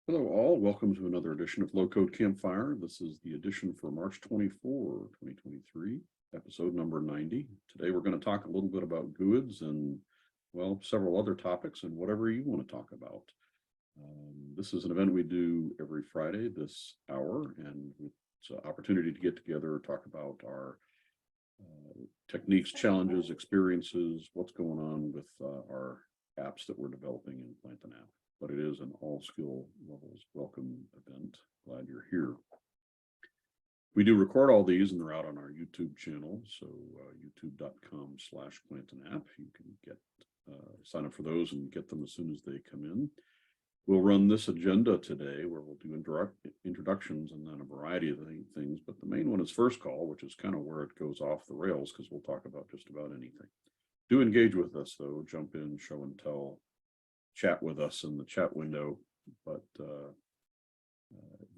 Hello all, welcome to another edition of Low Code Campfire. This is the edition for March 24, 2023, episode number 90. Today we're going to talk a little bit about GUIDs and, well, several other topics and whatever you want to talk about. This is an event we do every Friday this hour, and it's an opportunity to get together, talk about our techniques, challenges, experiences, what's going on with our apps that we're developing in Plant an App. But it is an all skill levels welcome event. Glad you're here. We do record all these and they're out on our YouTube channel. So youtube.com/plantanap. You can get sign up for those and get them as soon as they come in. We'll run this agenda today where we'll do introductions and then a variety of things. But the main one is first call, which is kind of where it goes off the rails because we'll talk about just about anything. Do engage with us though, jump in, show and tell. Chat with us in the chat window, but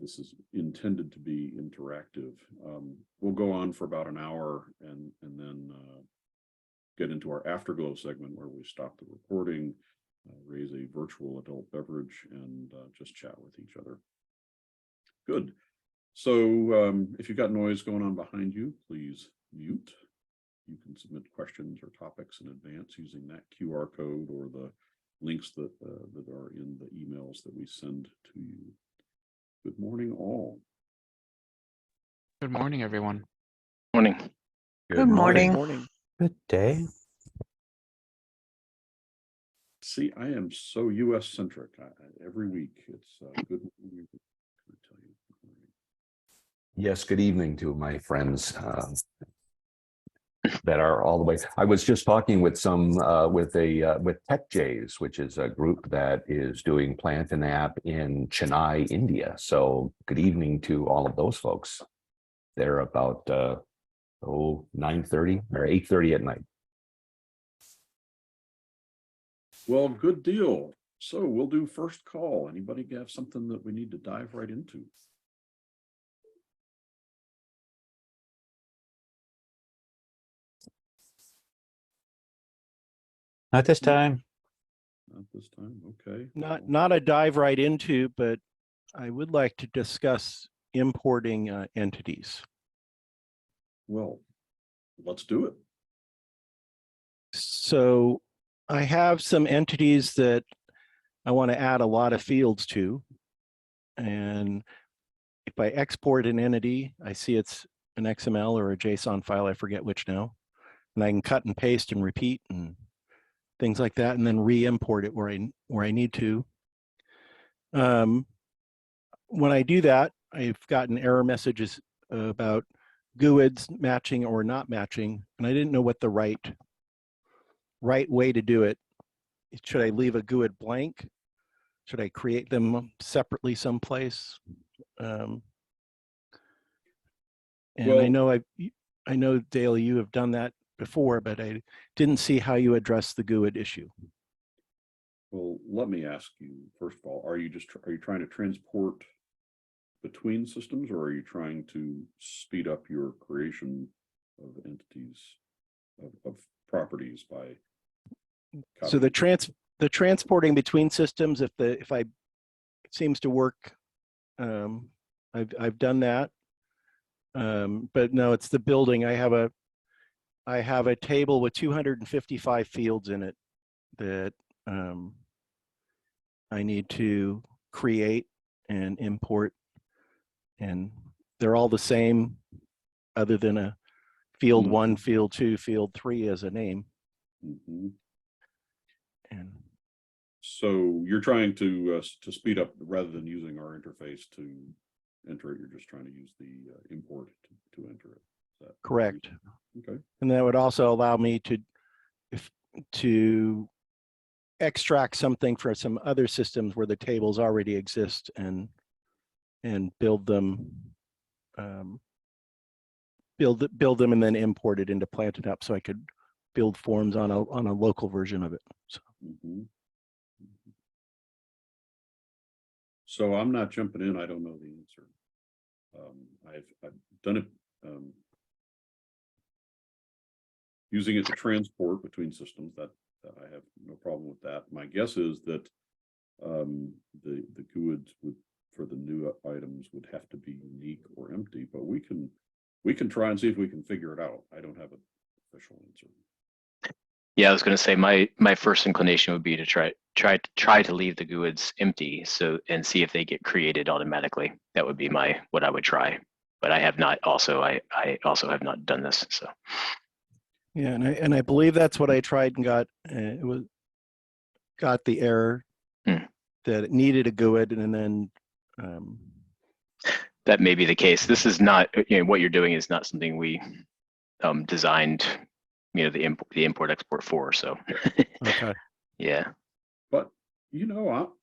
this is intended to be interactive. We'll go on for about an hour and then get into our afterglow segment where we stop the recording, raise a virtual adult beverage, and just chat with each other. Good. So if you've got noise going on behind you, please mute. You can submit questions or topics in advance using that QR code or the links that are in the emails that we send to you. Good morning, all. Good morning, everyone. Morning. Good morning. Good morning. Good day. See, I am so U.S. centric. Every week, it's good morning. I tell you. Yes, good evening to my friends that are all the way. I was just talking with some with Tech Jays, which is a group that is doing Plant an App in Chennai, India. So good evening to all of those folks. They're about 9:30 or 8:30 at night. Well, good deal. So we'll do first call. Anybody have something that we need to dive right into? Not this time. Not this time. Okay. Not a dive right into, but I would like to discuss importing entities. Well, let's do it. So I have some entities that I want to add a lot of fields to. And if I export an entity, I see it's an XML or a JSON file, I forget which now. And I can cut and paste and repeat and things like that, and then re-import it where I need to. When I do that, I've gotten error messages about GUIDs matching or not matching, and I didn't know what the right way to do it. Should I leave a GUID blank? Should I create them separately someplace? And well, I know Dale, you have done that before, but I didn't see how you address the GUID issue. Well, let me ask you, first of all, are you trying to transport between systems, or are you trying to speed up your creation of entities, of properties by copying? So the transporting between systems, if it seems to work, I've done that. But no, it's the building. I have a table with 255 fields in it that I need to create and import, and they're all the same other than a field 1, field 2, field 3 as a name. Mm-hmm. And so you're trying to speed up rather than using our interface to enter it. You're just trying to use the import to enter it. Is that correct? Okay. And that would also allow me to extract something for some other systems where the tables already exist and build them, build them and then import it into Plant an App so I could build forms on a local version of it. So. Mm-hmm. So I'm not jumping in. I don't know the answer. I've done it using it to transport between systems. That I have no problem with that. My guess is that The GUIDs would, for the new items, would have to be unique or empty, but we can try and see if we can figure it out. I don't have an official answer. Yeah, I was going to say my first inclination would be to try to leave the GUIDs empty, so and see if they get created automatically. That would be what I would try. But I have not also I also have not done this. So Yeah, and I believe that's what I tried and got. Got the error that it needed a GUID, and then that may be the case. This is not, what you're doing is not something we designed, the import export for. So okay. Yeah. But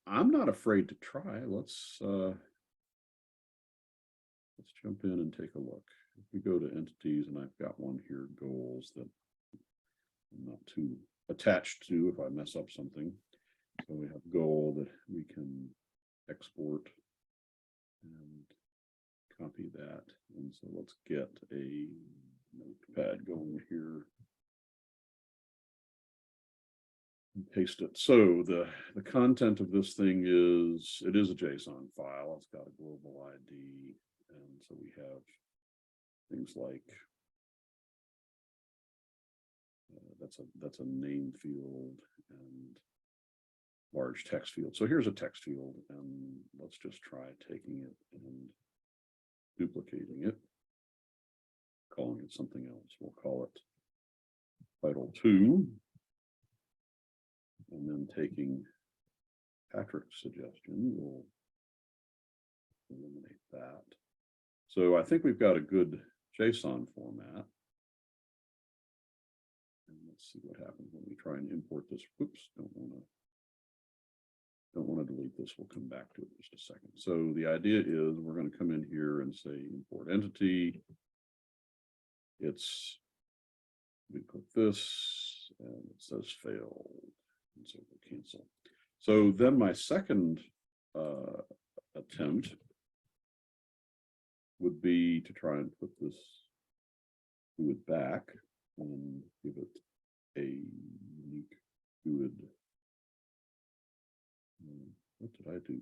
I'm not afraid to try. Let's jump in and take a look. If we go to entities, and I've got one here, goals, that I'm not too attached to if I mess up something. So we have goal that we can export and copy that. And so let's get a notepad going here and paste it. So the content of this thing is, it is a JSON file. It's got a global ID. And so we have things like that's a name field and large text field. So here's a text field, and let's just try taking it and duplicating it, calling it something else. We'll call it title 2, and then taking Patrick's suggestion, we'll eliminate that. So I think we've got a good JSON format. And let's see what happens when we try and import this. Oops, don't want to delete this. We'll come back to it in just a second. So the idea is we're going to come in here and say import entity. We click this and it says failed. And so we'll cancel. So then my second attempt would be to try and put this GUID back and give it a unique GUID. What did I do?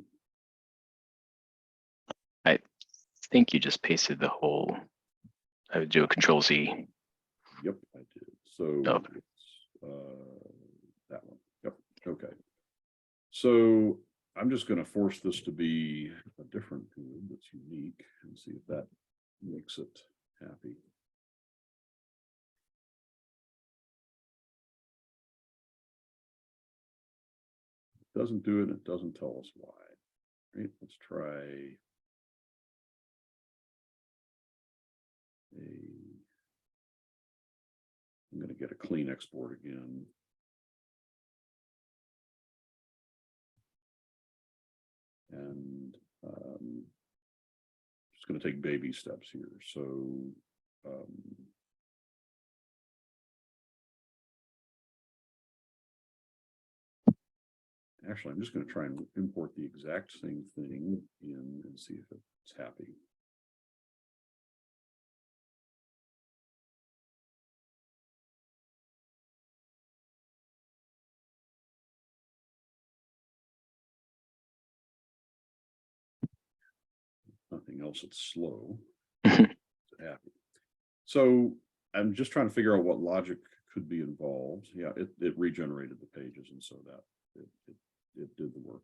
I think you just pasted the whole. I would do a Control-Z. Yep, I did. So it's that one. Yep. Okay. So I'm just going to force this to be a different GUID that's unique and see if that makes it happy. It doesn't do it. It doesn't tell us why. Right? Let's try I'm going to get a clean export again. And just going to take baby steps here. So actually, I'm just going to try and import the exact same thing in and see if it's happy. Nothing else, it's slow. It's happy. So I'm just trying to figure out what logic could be involved. Yeah, it regenerated the pages, and so that it did the work.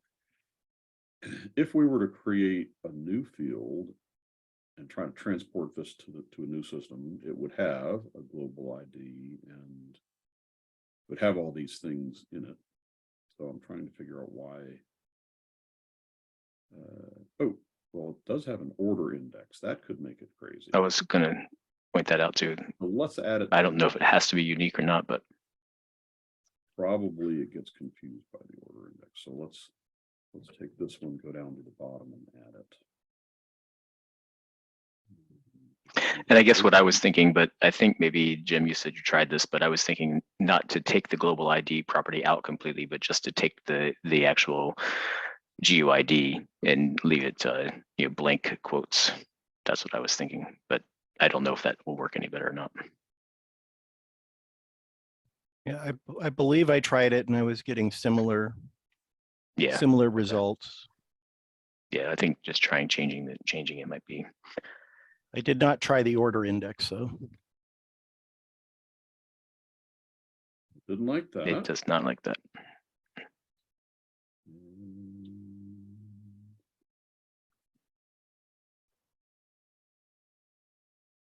If we were to create a new field and try to transport this to a new system, it would have a global ID and would have all these things in it. So I'm trying to figure out why. Oh, well, it does have an order index. That could make it crazy. I was going to point that out too. So let's add it. I don't know if it has to be unique or not, but probably it gets confused by the order index. So let's take this one, go down to the bottom and add it. And I guess what I was thinking, but I think maybe Jim, you said you tried this, but I was thinking not to take the global ID property out completely, but just to take the actual GUID and leave it blank quotes. That's what I was thinking, but I don't know if that will work any better or not. Yeah, I believe I tried it and I was getting similar Yeah, similar results. yeah. I think just changing it might be. I did not try the order index, though. Didn't like It that. does not like that.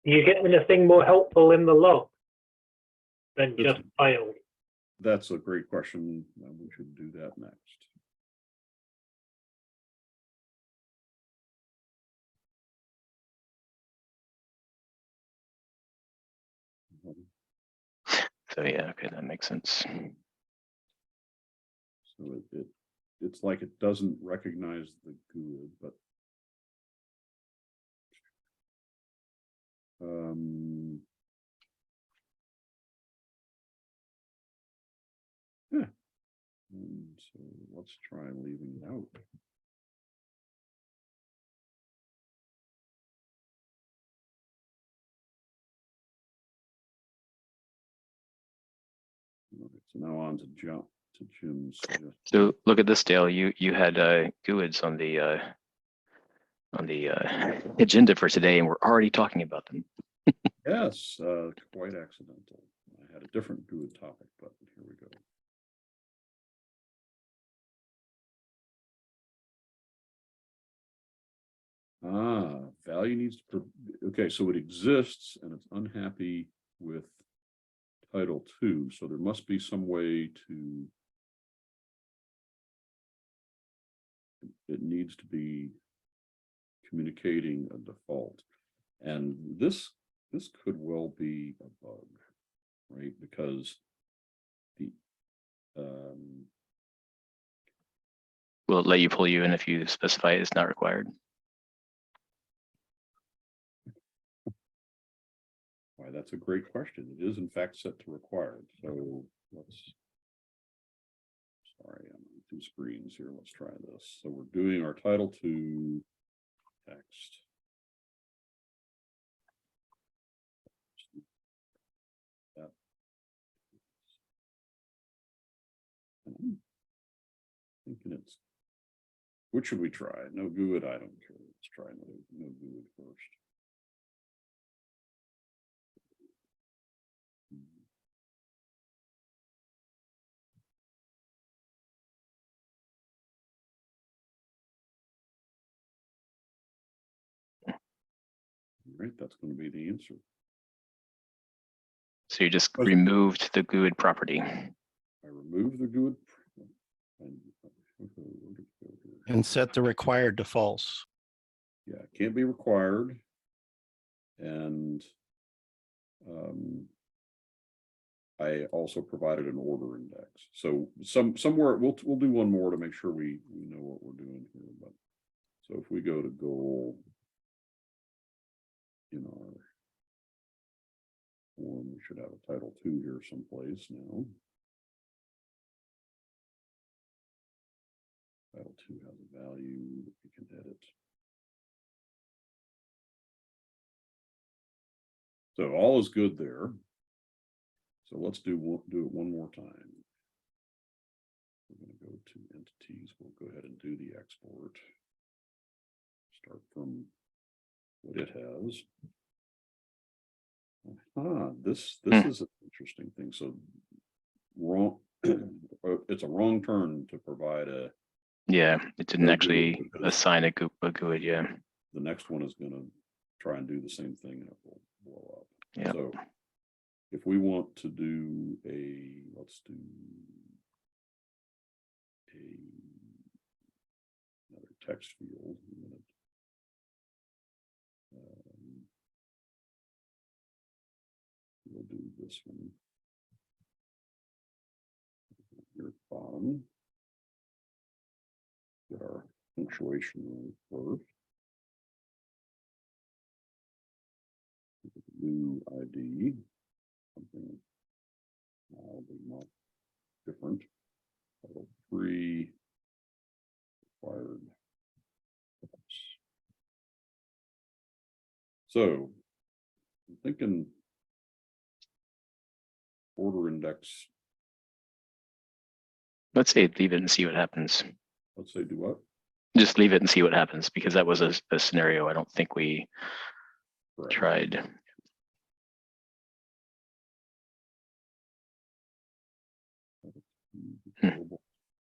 Do you get anything more helpful in the log than That's- just failed? That's a great question. We should do that next. So yeah, okay, that makes sense. So it's like it doesn't recognize the GUID, but yeah. And so let's try leaving it out. All right, so now on to Jim's suggestion. So look at this, Dale. You had GUIDs on the agenda for today, and we're already talking about them. Yes, quite accidental. I had a different GUID topic, but here we go. Value needs to, okay, so it exists and it's unhappy with Title II, so there must be some way to, it needs to be communicating a default. And this could well be a bug, right? Because the Will it let you pull you in if you specify it's not required? why, that's a great question. It is in fact set to required. So let's, sorry, I'm on two screens here. Let's try this. So we're doing our Title II text. That. I'm thinking it's, which should we try? No GUID, I don't care. Let's try no GUID first. Right, that's going to be the answer. So you just Okay. removed the GUID property. I remove the GUID And set the required to false. yeah, it can't be required. And I also provided an order index. So somewhere we'll do one more to make sure we know what we're doing here. But so if we go to goal in our form, we should have a Title II here someplace now. Title II has a value that we can edit. So all is good there. So let's do it one more time. We're going to go to entities. We'll go ahead and do the export. Start from what it has. This is an interesting thing. So wrong, it's a wrong turn to provide a. Yeah, it didn't No actually GUID because assign a GUID. Yeah. the next one is going to try and do the same thing and it will blow up. Yeah. So if we want to do let's do another text field. We'll do this one here at the bottom. Get our punctuation first. New ID, something mildly not different. Title III required. So I'm thinking order index. Let's say leave it and see what happens. let's say do what? Just leave it and see what happens, because that was a scenario I don't think we Correct. tried.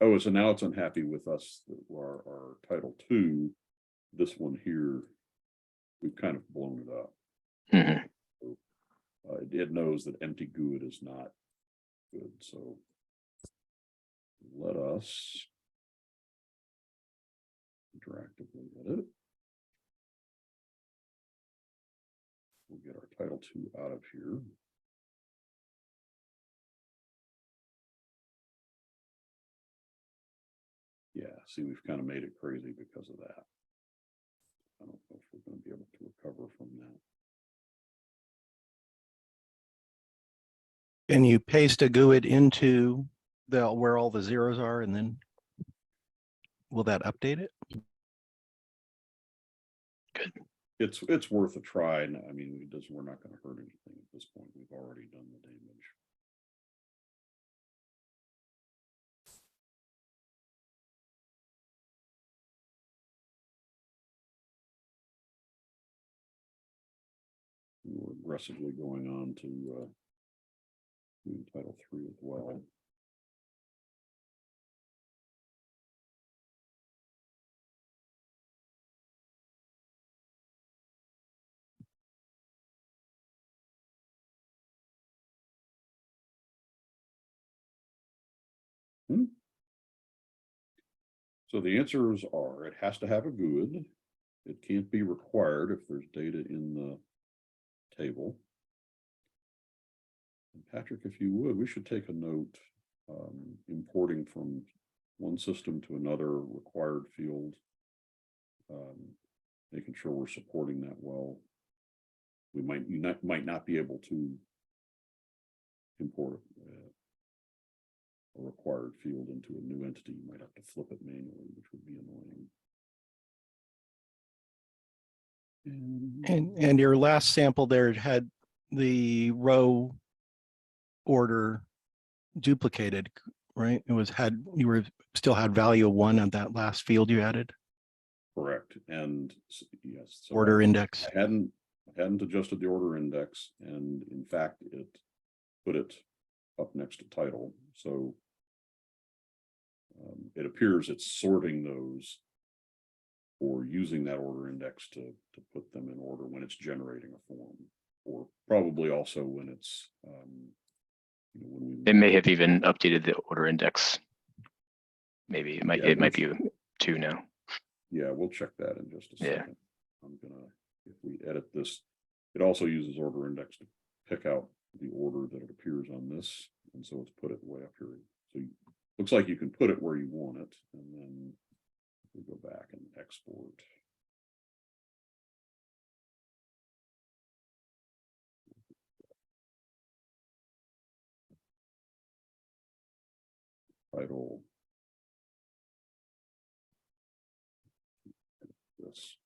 Oh, so now it's unhappy with us, that our title 2, this one here, we've kind of blown it up. Mhm. It knows that empty GUID is not good, so let us interactively edit. We'll get our title 2 out of here. Yeah, see, we've kind of made it crazy because of that. I don't know if we're going to be able to recover from that. Can you paste a GUID into the where all the zeros are, and then will that update it? Good. It's worth a try. And I mean, we're not going to hurt anything at this point. We've already done the damage. We're aggressively going on to title 3 as well. So the answers are, it has to have a GUID. It can't be required if there's data in the table. And Patrick, if you would, we should take a note, importing from one system to another required field, making sure we're supporting that well. You might not be able to import a required field into a new entity. You might have to flip it manually, which would be annoying. And your last sample there had the row order duplicated, right? It was still had value of 1 on that last field you added. Correct. And yes, so Order index. I hadn't adjusted the order index, and in fact it put it up next to title. So it appears it's sorting those or using that order index to put them in order when it's generating a form, or probably also when it's when It may have even updated the order index. Maybe it might be 2 now. Yeah, we'll check that in just a Yeah. second. I'm gonna, if we edit this, it also uses order index to pick out the order that it appears on this, and so it's put it way up here. So looks like you can put it where you want it, and then we go back and export. Title. This.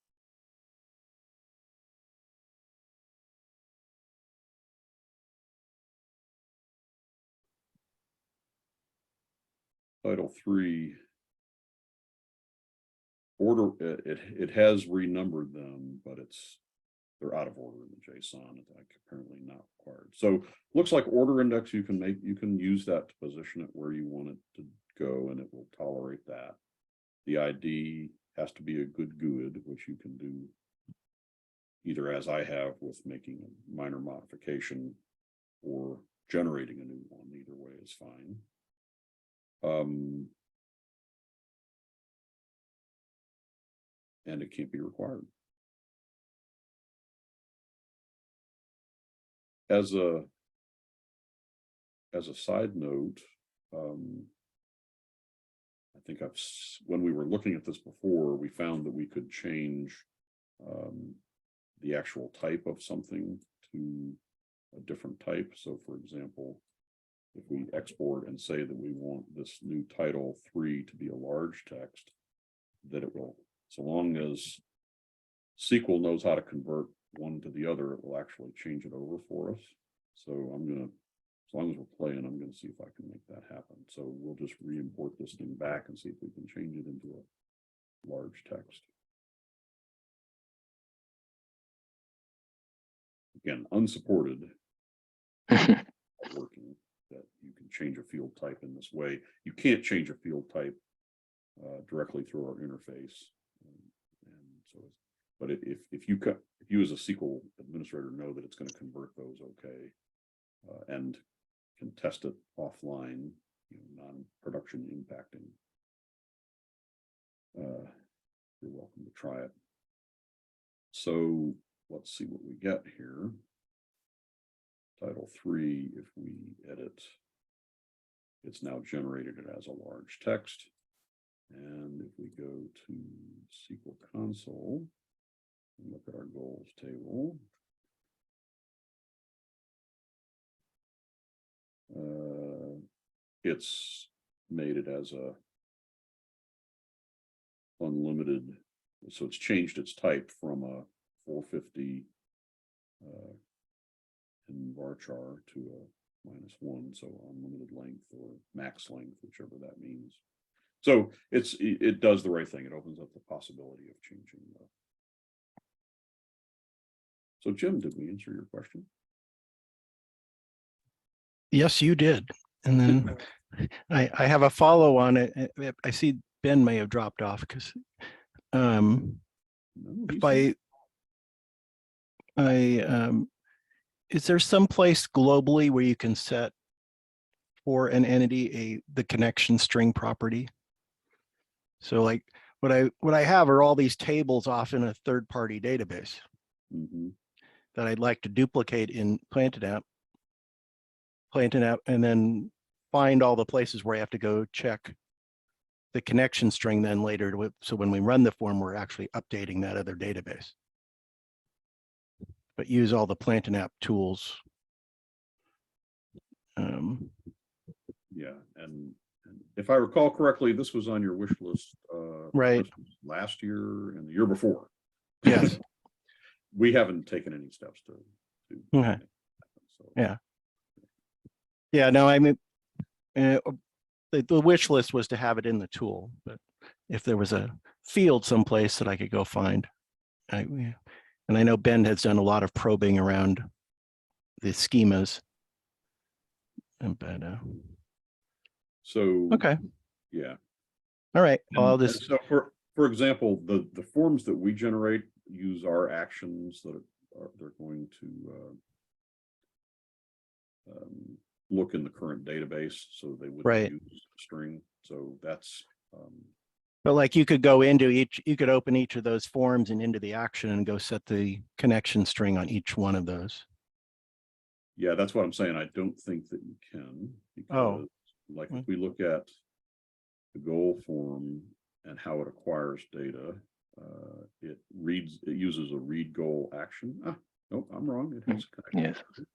Title 3. Order, it has renumbered them, but they're out of order in the JSON. It's apparently not required. So looks like order index you can use that to position it where you want it to go, and it will tolerate that. The ID has to be a good GUID, which you can do either as I have with making a minor modification or generating a new one. Either way is fine. And it can't be required. As a side note, I think when we were looking at this before, we found that we could change the actual type of something to a different type. So for example, if we export and say that we want this new title 3 to be a large text, that it will, so long as SQL knows how to convert one to the other, it will actually change it over for us. So I'm going to as long as we're playing, I'm going to see if I can make that happen. So we'll just re-import this thing back and see if we can change it into a large text. Again, unsupported, working, that you can change a field type in this way. You can't change a field type directly through our interface. And so, but if you as a SQL administrator know that it's going to convert those okay, and can test it offline, non-production impacting, you're welcome to try it. So let's see what we get here. Title 3, if we edit, it's now generated it as a large text. And if we go to SQL console and look at our goals table, it's made it as a unlimited, so it's changed its type from a 450 in varchar to a -1, so unlimited length or max length, whichever that means. So it does the right thing. It opens up the possibility of changing. So Jim, did we answer your question? Yes, you did. And then I have a follow on it. I see Ben may have dropped off because No, if is there some place globally where you can set for an entity the connection string property? So like what I have are all these tables off in a third-party database that I'd like to duplicate in Planted App, and then find all the places where I have to go check the connection string then later. So when we run the form, we're actually updating that other database. But use all the Planted App tools. Yeah, and if I recall correctly, this was on your wish list Right. last year and the year before. Yes. We haven't taken any steps to Okay. So. Yeah, no, I mean, the wish list was to have it in the tool, but if there was a field someplace that I could go find, and I know Ben has done a lot of probing around the schemas. But so okay. Yeah. All right. Well, I'll And just so for example, the forms that we generate use our actions that they're going to look in the current database, so they would use a string. So that's but like you could go into you could open each of those forms and into the action and go set the connection string on each one of those. Yeah, that's what I'm saying. I don't think that you can, because like if we look at the goal form and how it acquires data, it uses a read goal action. Nope, I'm wrong. It has a connection. Yes.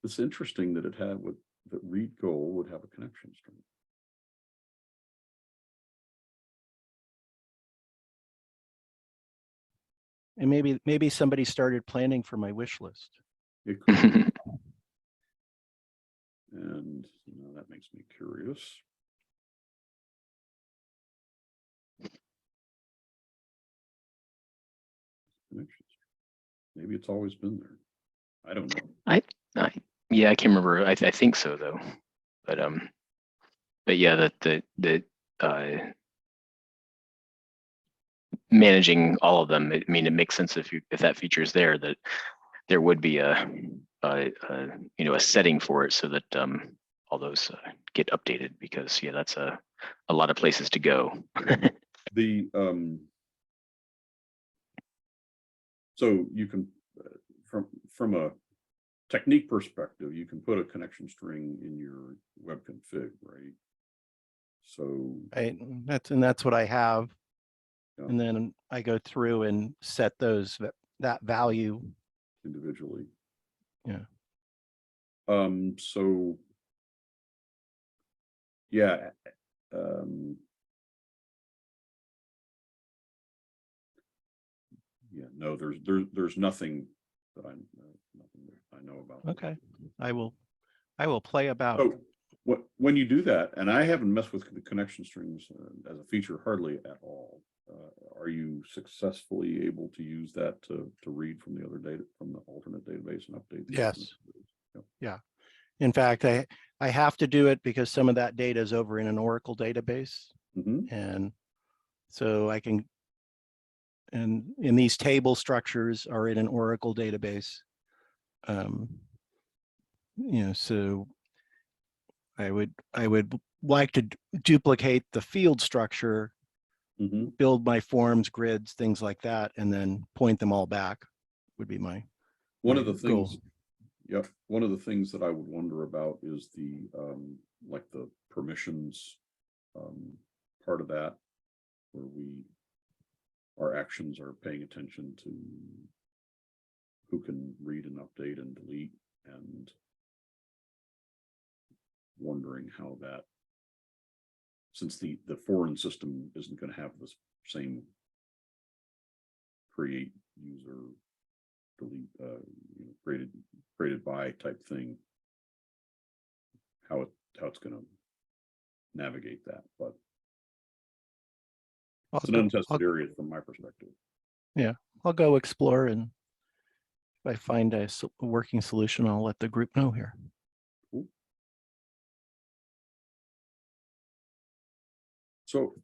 It's interesting that that read goal would have a connection string. And maybe somebody started planning for my wish list. It could be. And that makes me curious. Maybe it's always been there. I don't know. Yeah, I can't remember. I think so though. But yeah, the managing all of them. I mean, it makes sense if that feature is there, that there would be a setting for it so that all those get updated, because yeah, that's a lot of places to go. So you can, from a technique perspective, you can put a connection string in your web config, right? So that's what I have. Yeah. And then I go through and set that value individually. Yeah. So yeah. Yeah, no, there's nothing that nothing that I know about. Okay, I will play about. So when you do that, and I haven't messed with the connection strings as a feature hardly at all. Are you successfully able to use that to read from the other data from the alternate database and update? Yes. Yep. Yeah. In fact, I have to do it because some of that data is over in an Oracle database. Mm-hmm. And so I can, and in these table structures are in an Oracle database. So I would like to duplicate the field structure, Mm-hmm. build my forms, grids, things like that, and then point them all back would be my One my of the goal. things, yep. One of the things that I would wonder about is the like the permissions part of that, where our actions are paying attention to who can read and update and delete, and wondering how that, since the foreign system isn't going to have this same create user delete created by type thing, how it's going to navigate that, but it's an untested area from my perspective. Yeah, I'll go explore, and if I find a working solution, I'll let the group know here. Cool. So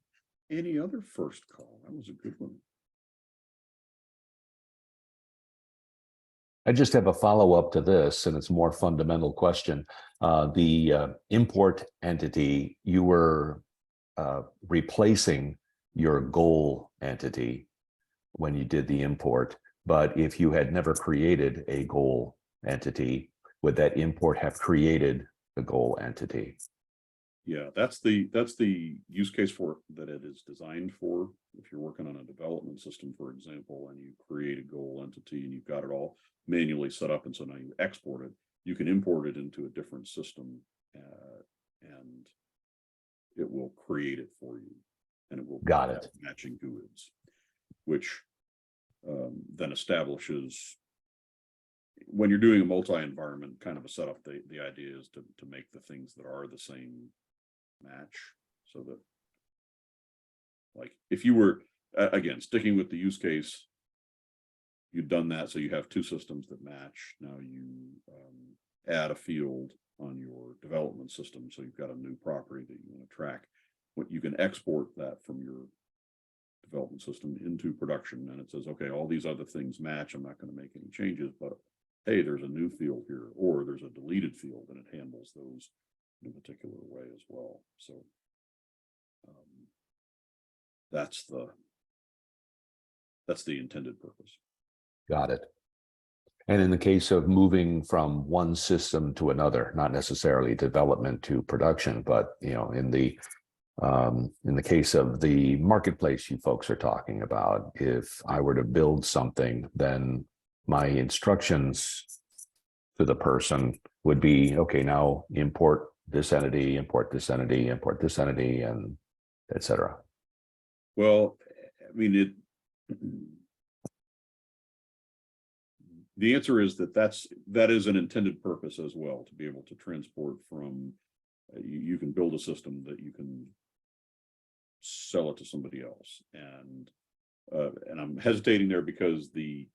any other first call? That was a good one. I just have a follow-up to this, and it's a more fundamental question. The import entity, you were replacing your goal entity when you did the import, but if you had never created a goal entity, would that import have created the goal entity? Yeah, that's the use case for that it is designed for. If you're working on a development system, for example, and you create a goal entity and you've got it all manually set up, and so now you export it, you can import it into a different system, and it will create it for you, and it will Got it. matching GUIDs, which then establishes, when you're doing a multi-environment kind of a setup, the idea is to make the things that are the same match, so that, like, if you were again sticking with the use case, you've done that, so you have two systems that match. Now you add a field on your development system, so you've got a new property that you want to track. What you can export that from your development system into production, and it says, okay, all these other things match, I'm not going to make any changes, but hey, there's a new field here, or there's a deleted field, and it handles those in a particular way as well. So that's the intended purpose. Got it. And in the case of moving from one system to another, not necessarily development to production, but in the case of the marketplace you folks are talking about, if I were to build something, then my instructions to the person would be, okay, now import this entity, import this entity, import this entity, and etc. Well, I mean, the answer is that is an intended purpose as well, to be able to transport from, you can build a system that you can sell it to somebody else, and I'm hesitating there because the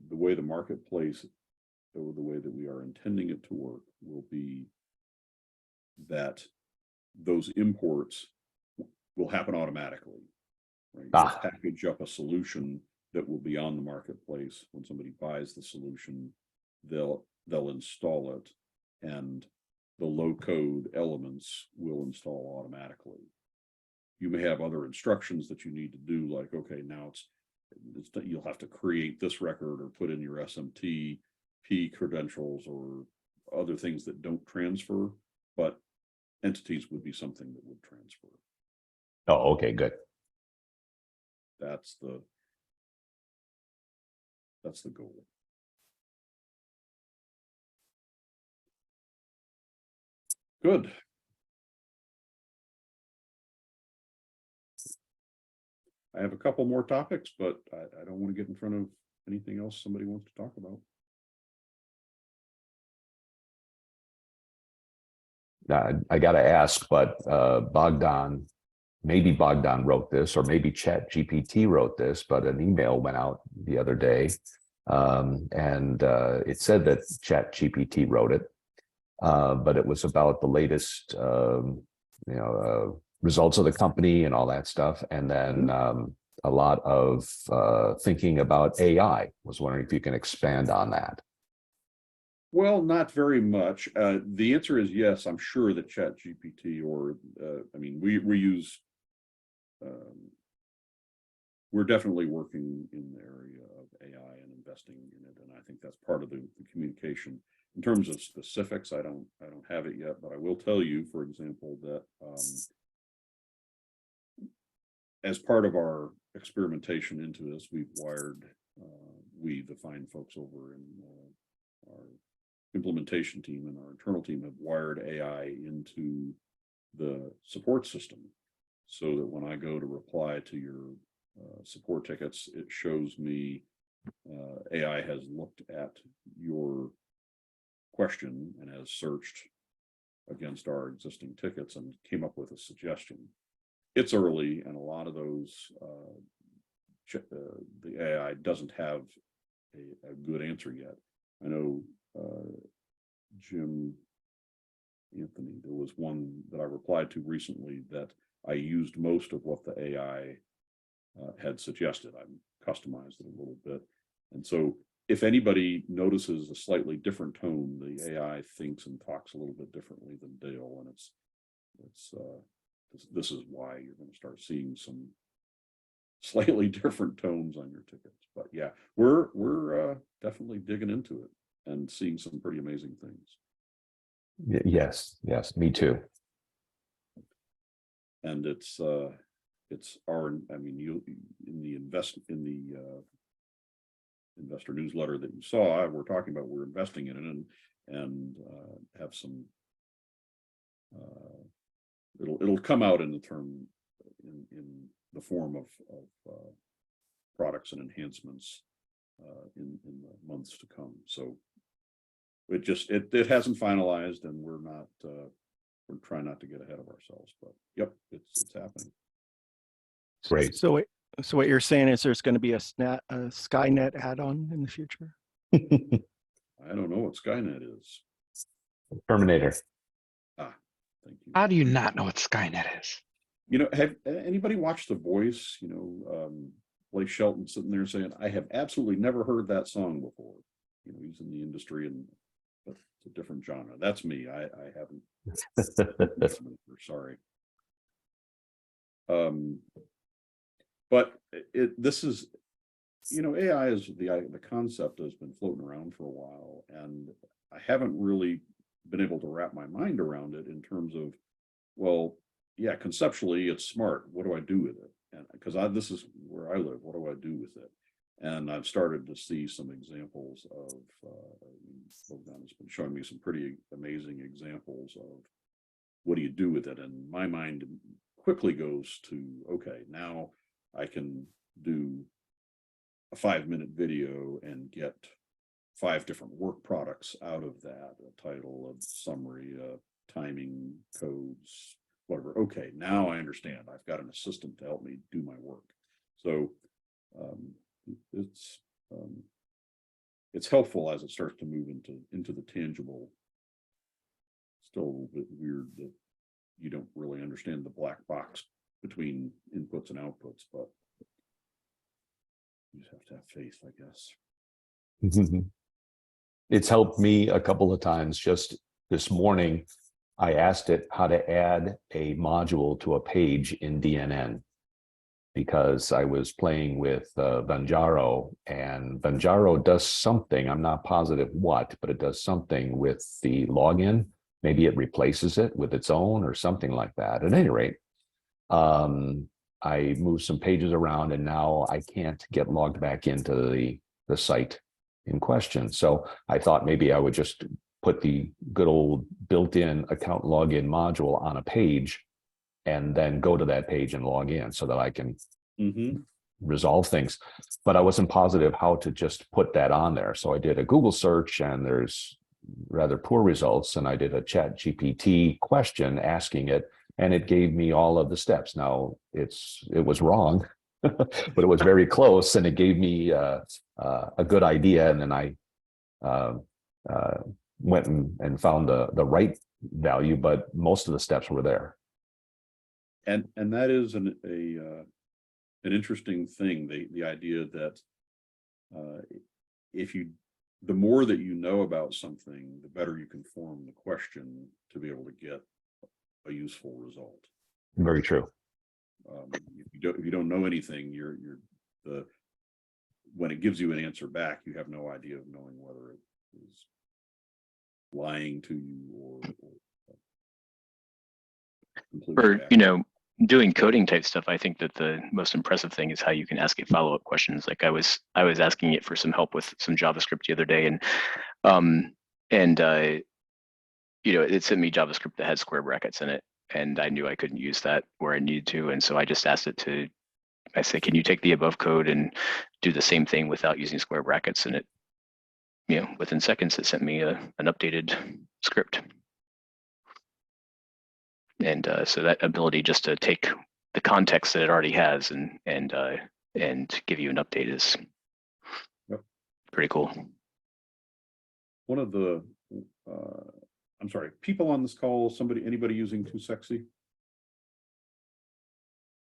way the marketplace, or the way that we are intending it to work, will be that those imports will happen automatically, right? You'll package up a solution that will be on the marketplace. When somebody buys the solution, they'll install it, and the low code elements will install automatically. You may have other instructions that you need to do, like, okay, now you'll have to create this record or put in your SMTP credentials or other things that don't transfer, but entities would be something that would transfer. Oh, okay, good. That's the goal. Good. I have a couple more topics, but I don't want to get in front of anything else somebody wants to talk about? I got to ask, but maybe Bogdan wrote this, or maybe Chat GPT wrote this, but an email went out the other day, and it said that Chat GPT wrote it, but it was about the latest, results of the company and all that stuff, and then a lot of thinking about AI. Was wondering if you can expand on that. Well, not very much. The answer is yes. I'm sure that Chat GPT we use, we're definitely working in the area of AI and investing in it. And I think that's part of the communication. In terms of specifics, I don't have it yet, but I will tell you, for example, that as part of our experimentation into this, we've wired, the fine folks over in our implementation team and our internal team have wired AI into the support system, so that when I go to reply to your support tickets, it shows me AI has looked at your question and has searched against our existing tickets and came up with a suggestion. It's early, and a lot of those the AI doesn't have a good answer yet. I know Jim, Anthony, there was one that I replied to recently that I used most of what the AI had suggested. I customized it a little bit. And so if anybody notices a slightly different tone, the AI thinks and talks a little bit differently than Dale. And this is why you're going to start seeing some slightly different tones on your tickets. But yeah, we're definitely digging into it and seeing some pretty amazing things. Yes, me too. And it's our, you in the investor newsletter that you saw, we're talking about we're investing in it and have some it'll come out in the term in the form of products and enhancements in the months to come. So it hasn't finalized, and we're trying not to get ahead of ourselves, but yep, it's happening. Great. So what you're saying is there's going to be a Skynet add-on in the future? I don't know what Skynet is. Terminator. Thank you. How do you not know what Skynet is? Have anybody watched The Voice? Blake Shelton sitting there saying, I have absolutely never heard that song before. He's in the industry, but it's a different genre. That's me. I haven't. Sorry. But this is, AI is the concept has been floating around for a while, and I haven't really been able to wrap my mind around it in terms of, well, yeah, conceptually it's smart. What do I do with it? And because this is where I live, what do I do with it? And I've started to see some examples of, Bogdan has been showing me some pretty amazing examples of what do you do with it? And my mind quickly goes to, okay, now I can do a 5-minute video and get 5 different work products out of that, a title, a summary, timing, codes, whatever. Okay, now I understand. I've got an assistant to help me do my work. So it's helpful as it starts to move into the tangible. Still a little bit weird that you don't really understand the black box between inputs and outputs, but you just have to have faith, I guess. It's helped me a couple of times. Just this morning, I asked it how to add a module to a page in DNN, because I was playing with Vanjaro, and Vanjaro does something, I'm not positive what, but it does something with the login. Maybe it replaces it with its own or something like that. At any rate, I moved some pages around, and now I can't get logged back into the site in question. So I thought maybe I would just put the good old built-in account login module on a page and then go to that page and log in so that I can resolve things, but I wasn't positive how to just put that on there. So I did a Google search and there's rather poor results. And I did a Chat GPT question asking it, and it gave me all of the steps. Now it was wrong, but it was very close, and it gave me a good idea. And then I went and found the right value, but most of the steps were there. And that is an interesting thing, the idea that the more that you know about something, the better you can form the question to be able to get a useful result. Very true. If you don't know anything, when it gives you an answer back, you have no idea of knowing whether it is lying to you or completely Or, doing coding type stuff, I think that the most impressive thing is how you can ask it follow-up questions. Like I was asking it for some help with some JavaScript the other day, and it sent me JavaScript that had square brackets in it, and I knew I couldn't use that where I needed to, and so I just asked it I said, can you take the above code and do the same thing without using square brackets? And it, within seconds, it sent me an updated script. And so that ability just to take the context that it already has and give you an update is pretty cool. One of the, I'm sorry, people on this call, anybody using Too Sexy?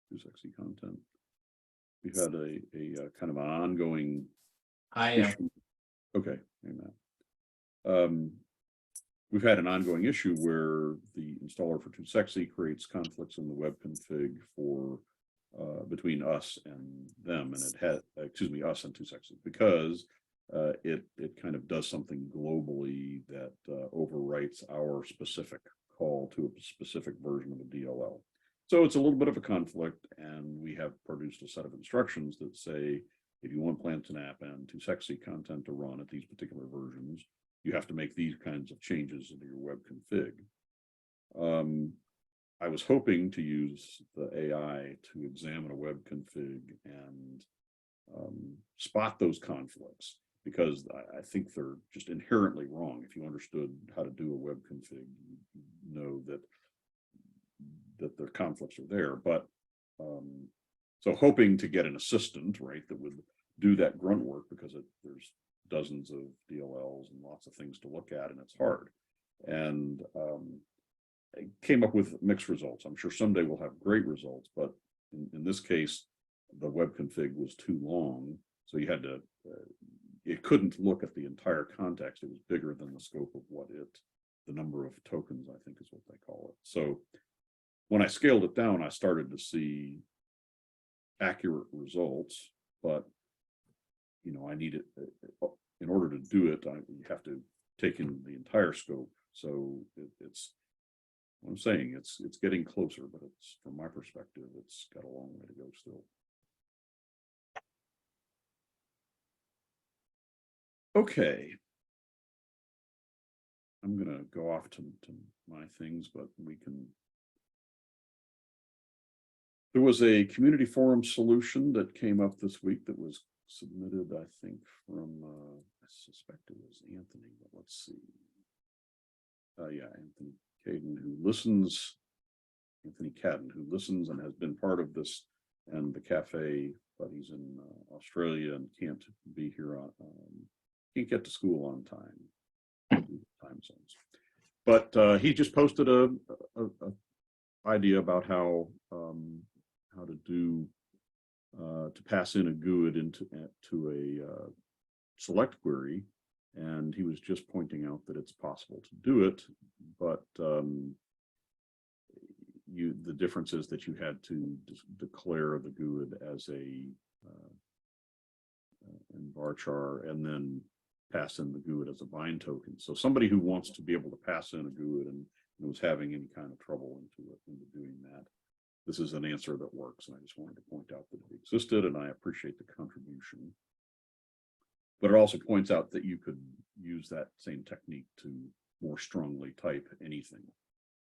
Too Sexy content. We've had a kind of an ongoing issue. Okay, amen. We've had an ongoing issue where the installer for Too Sexy creates conflicts in the web config for between us and them, and it had, us and Too Sexy, because it kind of does something globally that overwrites our specific call to a specific version of a DLL. So it's a little bit of a conflict, and we have produced a set of instructions that say, if you want Plantain app and Too Sexy content to run at these particular versions, you have to make these kinds of changes into your web config. I was hoping to use the AI to examine a web config and spot those conflicts, because I think they're just inherently wrong. If you understood how to do a web config, you know that the conflicts are there. But so hoping to get an assistant, right, that would do that grunt work, because there's dozens of DLLs and lots of things to look at, and it's hard. And I came up with mixed results. I'm sure someday we'll have great results, but in this case, the web config was too long. So you had to, it couldn't look at the entire context. It was bigger than the scope of the number of tokens, I think is what they call it. So when I scaled it down, I started to see accurate results, but I need it in order to do it. You have to take in the entire scope. So it's what I'm saying. It's getting closer, but it's, from my perspective, it's got a long way to go still. Okay, I'm gonna go off to my things, but we can. There was a community forum solution that came up this week that was submitted, I think, from, I suspect it was Anthony, but let's see. Yeah, Anthony Cadden, who listens, Anthony Cadden, who listens and has been part of this and the cafe, but he's in Australia and can't be here on, can't get to school on time zones. But he just posted a idea about how to do to pass in a GUID into a select query, and he was just pointing out that it's possible to do it, but the difference is that you had to declare the GUID as a in varchar and then pass in the GUID as a bind token. So somebody who wants to be able to pass in a GUID and was having any kind of trouble into doing that, this is an answer that works. And I just wanted to point out that it existed, and I appreciate the contribution. But it also points out that you could use that same technique to more strongly type anything,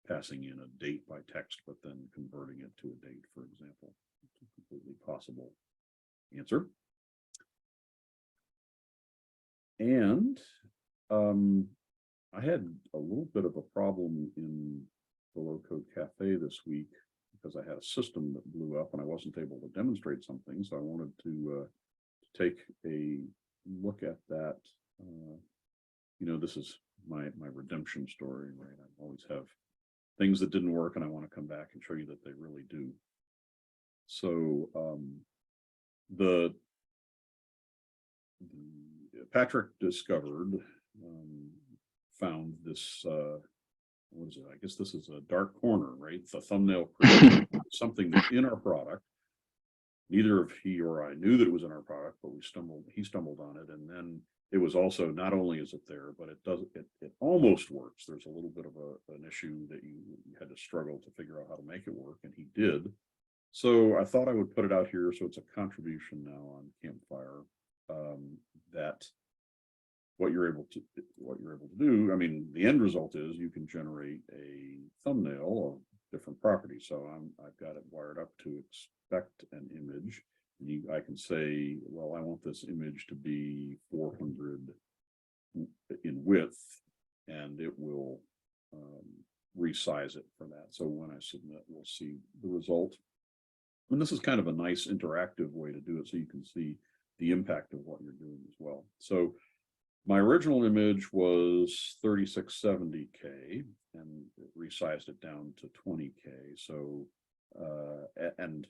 passing in a date by text, but then converting it to a date, for example. It's completely possible. answer. And I had a little bit of a problem in the Low Code Cafe this week because I had a system that blew up and I wasn't able to demonstrate something. So I wanted to take a look at that. You know, this is my redemption story, right? I always have things that didn't work and I want to come back and show you that they really do. So Patrick discovered, found this, what is it? I guess this is a dark corner, right? The thumbnail creator, something that's in our product. Neither of he or I knew that it was in our product, but he stumbled on it. And then it was also, not only is it there, but it almost works. There's a little bit of an issue that you had to struggle to figure out how to make it work, and he did. So I thought I would put it out here. So it's a contribution now on Campfire, that what you're able to do. I mean, the end result is you can generate a thumbnail of different properties. So I've got it wired up to expect an image. And I can say, well, I want this image to be 400 in width, and it will resize it for that. So when I submit, we'll see the result. And this is kind of a nice interactive way to do it, so you can see the impact of what you're doing as well. So my original image was 3670K, and it resized it down to 20K. So, and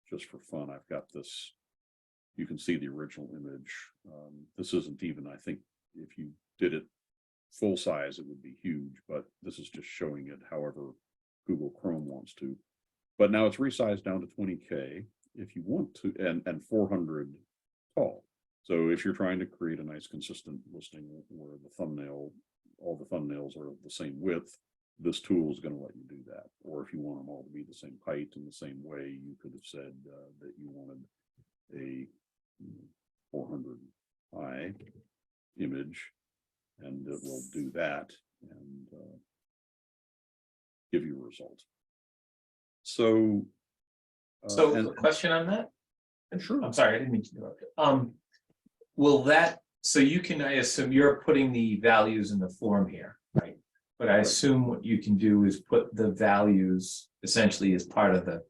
just for fun, I've got this, you can see the original image. This isn't even, I think if you did it full size, it would be huge, but this is just showing it however Google Chrome wants to. But now it's resized down to 20K if you want to, and 400 tall. So if you're trying to create a nice consistent listing where the thumbnail, all the thumbnails are the same width, this tool is going to let you do that. Or if you want them all to be the same height in the same way, you could have said that you wanted a 400 high image, and it will do that and give you a result. So, a question on that? Sure. I'm sorry, I didn't mean to interrupt. Will that, so you can, I assume you're putting the values in the form here, right? But I assume what you can do is put the values essentially as part of the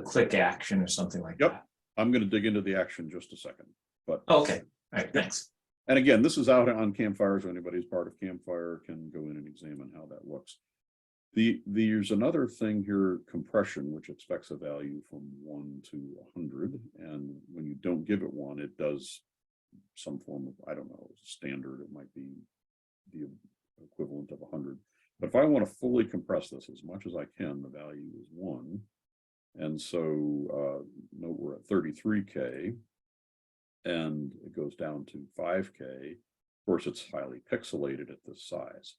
click action or something like that. I'm going to dig into the action in just a second. But okay, all right, thanks. And again, this is out on Campfire, so anybody who's part of Campfire can go in and examine how that looks. There's another thing here, compression, which expects a value from 1 to 100. And when you don't give it 1, it does some form of, I don't know, standard. It might be the equivalent of 100. But if I want to fully compress this as much as I can, the value is 1. And so note we're at 33K, and it goes down to 5K. Of course, it's highly pixelated at this size.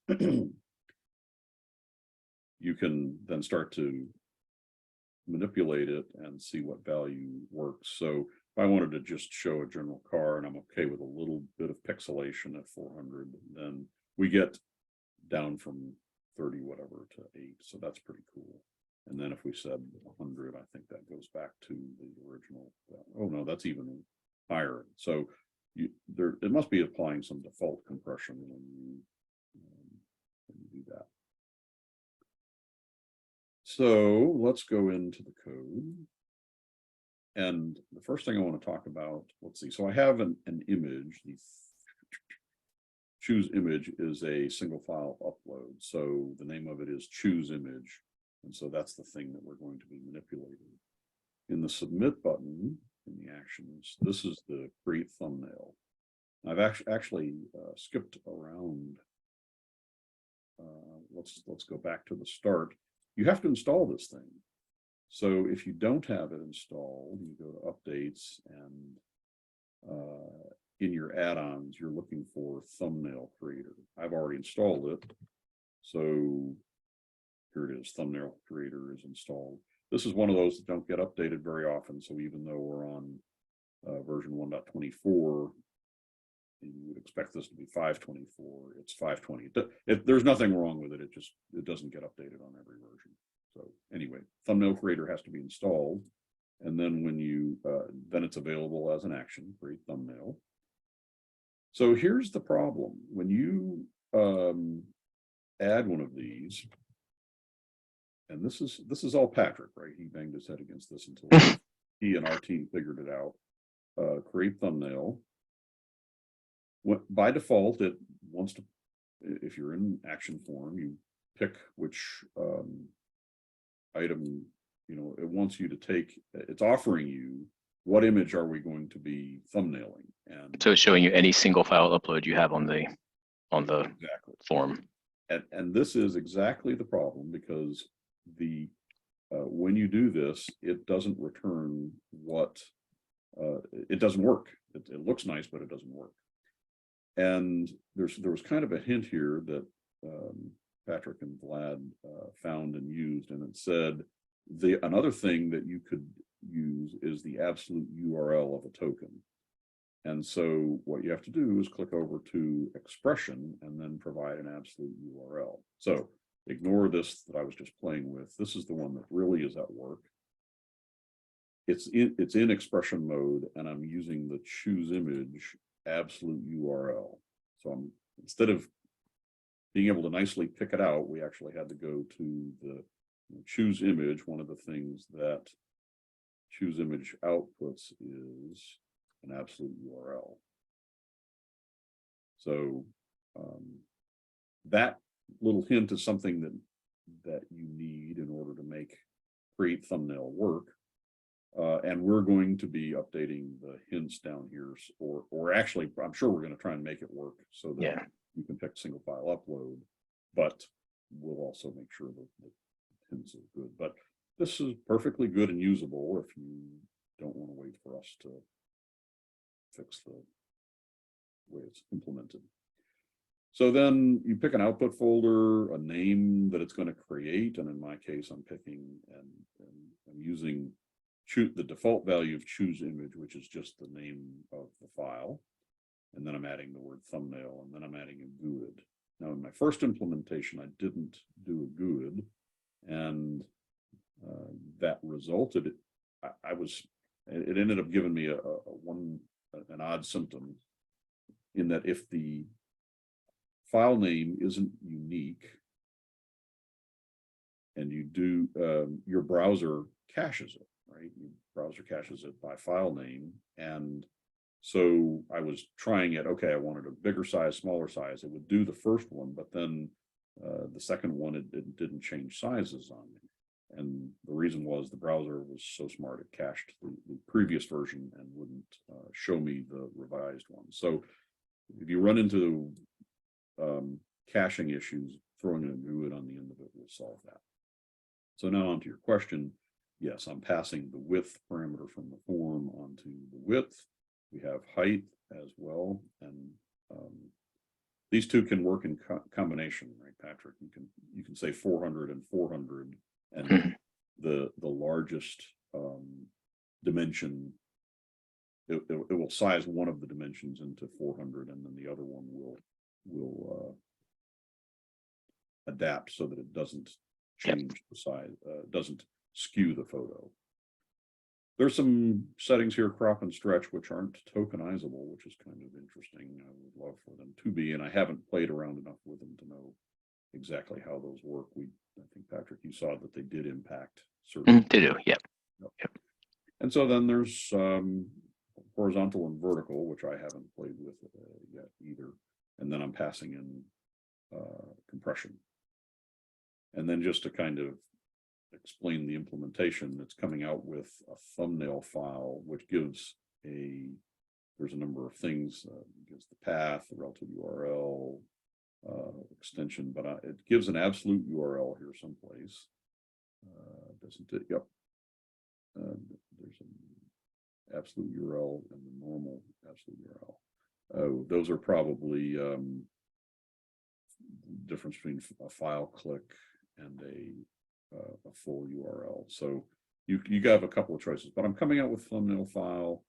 You can then start to manipulate it and see what value works. So if I wanted to just show a general car and I'm okay with a little bit of pixelation at 400, then we get down from 30 whatever to 8. So that's pretty cool. And then if we said 100, I think that goes back to the original. Oh no, that's even higher. So it must be applying some default compression when you do that. So let's go into the code. And the first thing I want to talk about, let's see. So I have an image. The choose image is a single file upload. So the name of it is choose image. And so that's the thing that we're going to be manipulating. In the submit button, in the actions, this is the create thumbnail. I've actually skipped around. Let's go back to the start. You have to install this thing. So if you don't have it installed, you go to updates, and in your add-ons, you're looking for thumbnail creator. I've already installed it. So here it is, thumbnail creator is installed. This is one of those that don't get updated very often. So even though we're on version 1.24, you would expect this to be 5.24. It's 5.20. There's nothing wrong with it. It doesn't get updated on every version. So anyway, thumbnail creator has to be installed. And then when you, then it's available as an action, create thumbnail. So here's the problem. When you add one of these, and this is all Patrick, right? He banged his head against this until he and our team figured it out. Create thumbnail. By default, it wants to, if you're in action form, you pick which item, you know, it wants you to take, it's offering you what image are we going to be thumbnailing. And So it's showing you any single file upload you have on the exactly. form. And this is exactly the problem, because the when you do this, it doesn't return what it doesn't work. It looks nice, but it doesn't work. And there was kind of a hint here that Patrick and Vlad found and used, and it said another thing that you could use is the absolute URL of a token. And so what you have to do is click over to expression and then provide an absolute URL. So ignore this that I was just playing with. This is the one that really is at work. It's in expression mode, and I'm using the choose image absolute URL. So instead of being able to nicely pick it out, we actually had to go to the choose image. One of the things that choose image outputs is an absolute URL. So that little hint is something that you need in order to make create thumbnail work. And we're going to be updating the hints down here, or actually, I'm sure we're going to try and make it work so that you can pick single file upload, but we'll also make sure that the hints are good. But this is perfectly good and usable if you don't want to wait for us to fix the way it's implemented. So then you pick an output folder, a name that it's going to create, and in my case, I'm picking and I'm using the default value of choose image, which is just the name of the file. And then I'm adding the word thumbnail, and then I'm adding a GUID. Now, in my first implementation, I didn't do a GUID, and that resulted, it ended up giving me an odd symptom, in that if the file name isn't unique and you do, your browser caches it. Right, your browser caches it by file name, and so I was trying it. Okay, I wanted a bigger size, smaller size. It would do the first one, but then the second one it didn't change sizes on me, and the reason was the browser was so smart it cached the previous version and wouldn't show me the revised one. So if you run into caching issues, throwing a GUID on the end of it will solve that. So now on to your question. Yes, I'm passing the width parameter from the form onto the width. We have height as well, and these two can work in combination, right, Patrick? You can say 400 and 400, and the largest dimension, it will size one of the dimensions into 400, and then the other one will adapt so that it doesn't change the size, doesn't skew the photo. There's some settings here, crop and stretch, which aren't tokenizable, which is kind of interesting. I would love for them to be, and I haven't played around enough with them to know exactly how those work. I think, Patrick, you saw that they did impact certain. They do, yep. And so then there's horizontal and vertical, which I haven't played with yet either. And then I'm passing in compression. And then just to kind of explain the implementation, that's coming out with a thumbnail file, which gives there's a number of things, gives the path, the relative URL, extension, but it gives an absolute URL here someplace. Doesn't it? Yep. There's an absolute URL and the normal absolute URL. Those are probably difference between a file click and a full URL. So you have a couple of choices, but I'm coming out with thumbnail file.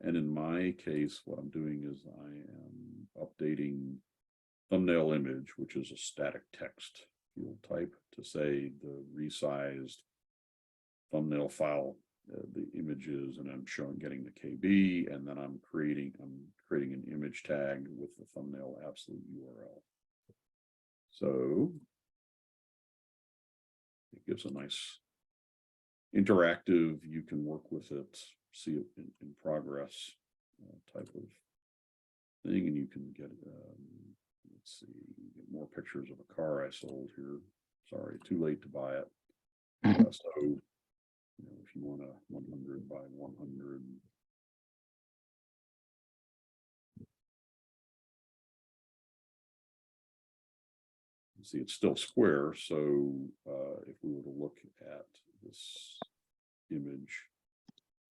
And in my case, what I'm doing is I am updating thumbnail image, which is a static text field type, to say the resized thumbnail file the images, and I'm getting the KB, and then I'm creating an image tag with the thumbnail absolute URL. So it gives a nice interactive, you can work with it, see it in progress type of thing, and you can get let's see, get more pictures of a car I sold here. Sorry, too late to buy it. So if you want a 100 by 100. See, it's still square. So if we were to look at this image,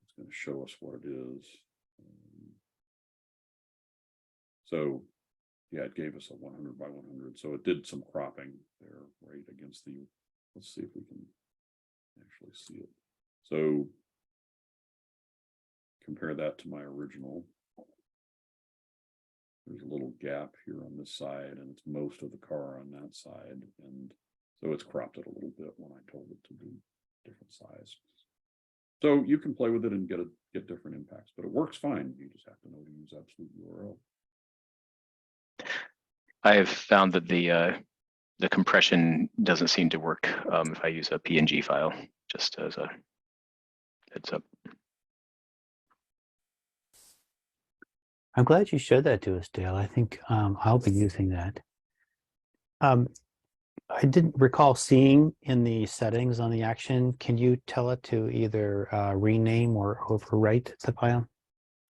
it's going to show us what it is. So yeah, it gave us a 100 by 100. So it did some cropping there, right against the, let's see if we can actually see it. So compare that to my original. There's a little gap here on this side, and it's most of the car on that side. And so it's cropped it a little bit when I told it to do different size. So you can play with it and get different impacts, but it works fine. You just have to know to use absolute URL. I have found that the compression doesn't seem to work if I use a PNG file, just as a heads up. I'm glad you showed that to us, Dale. I think I'll be using that. I didn't recall seeing in the settings on the action. Can you tell it to either rename or overwrite the file? Is